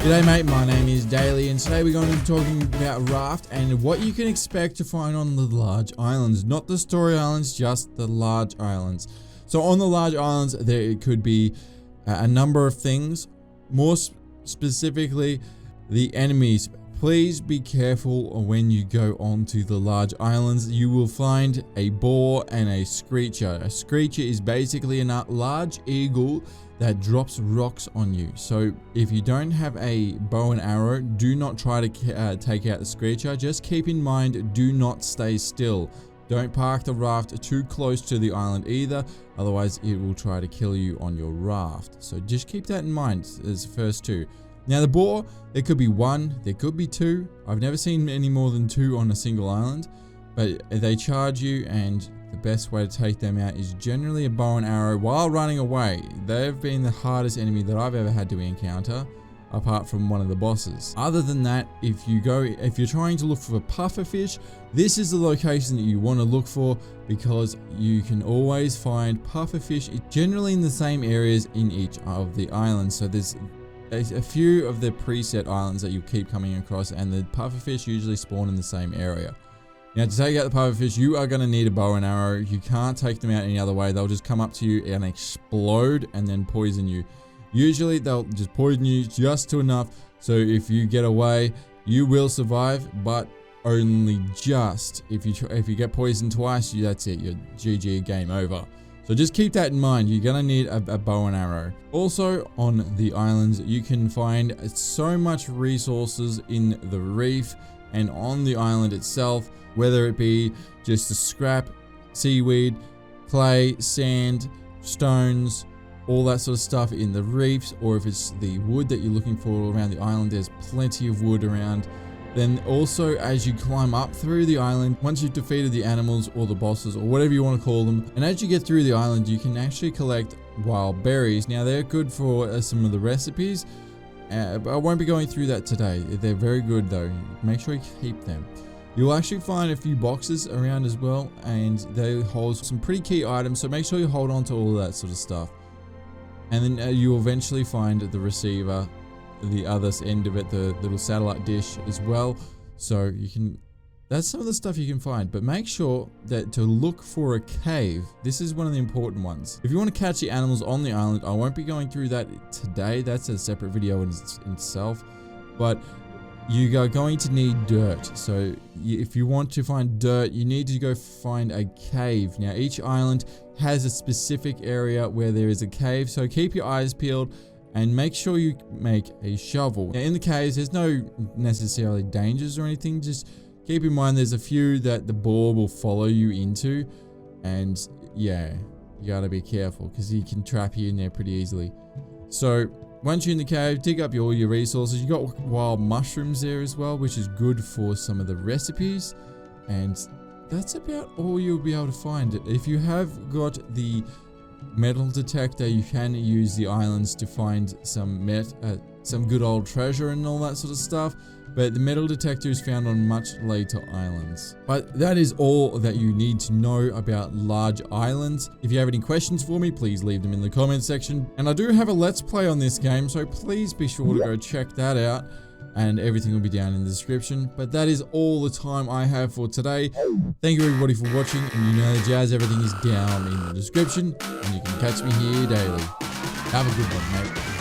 G'day mate, my name is Daly and today we're going to be talking about Raft and what you can expect to find on the large islands. Not the story islands, just the large islands. So on the large islands there could be a number of things. More specifically, the enemies. Please be careful when you go onto the large islands. You will find a boar and a screecher. A screecher is basically a large eagle that drops rocks on you. So if you don't have a bow and arrow, do not try to take out the screecher. Just keep in mind, do not stay still. Don't park the raft too close to the island either, otherwise it will try to kill you on your raft. So just keep that in mind as the first two. Now the boar, there could be one, there could be two. I've never seen any more than two on a single island, but they charge you and the best way to take them out is generally a bow and arrow while running away. They've been the hardest enemy that I've ever had to encounter, apart from one of the bosses. Other than that, if you're trying to look for pufferfish, this is the location that you want to look for because you can always find pufferfish generally in the same areas in each of the islands. So there's a few of the preset islands that you keep coming across, and the pufferfish usually spawn in the same area. Now to take out the pufferfish, you are going to need a bow and arrow. You can't take them out any other way. They'll just come up to you and explode and then poison you. Usually they'll just poison you just to enough, so if you get away, you will survive, but only just. If you get poisoned twice, that's it. You're GG, game over. So just keep that in mind. You're gonna need a bow and arrow. Also on the islands, you can find so much resources in the reef and on the island itself, whether it be just the scrap, seaweed, clay, sand, stones, all that sort of stuff in the reefs, or if it's the wood that you're looking for around the island, there's plenty of wood around. Then also as you climb up through the island, once you've defeated the animals or the bosses or whatever you want to call them, and as you get through the island, you can actually collect wild berries. Now they're good for some of the recipes, but I won't be going through that today. They're very good though. Make sure you keep them. You'll actually find a few boxes around as well, and they hold some pretty key items, so make sure you hold on to all of that sort of stuff. And then you'll eventually find the receiver, the other end of it, the little satellite dish as well. So you can, that's some of the stuff you can find, but make sure that to look for a cave. This is one of the important ones. If you want to catch the animals on the island, I won't be going through that today. That's a separate video in itself, but you are going to need dirt. So if you want to find dirt, you need to go find a cave. Now each island has a specific area where there is a cave, so keep your eyes peeled and make sure you make a shovel. Now in the caves, there's no necessarily dangers or anything. Just keep in mind there's a few that the boar will follow you into, and yeah, you gotta be careful because he can trap you in there pretty easily. So once you're in the cave, dig up all your resources. You got wild mushrooms there as well, which is good for some of the recipes, and that's about all you'll be able to find. If you have got the metal detector, you can use the islands to find some good old treasure and all that sort of stuff, but the metal detector is found on much later islands. But that is all that you need to know about large islands. If you have any questions for me, please leave them in the comment section, and I do have a let's play on this game, so please be sure to go check that out, and everything will be down in the description. But that is all the time I have for today. Thank you everybody for watching, and you know the jazz, everything is down in the description, and you can catch me here daily. Have a good one, mate.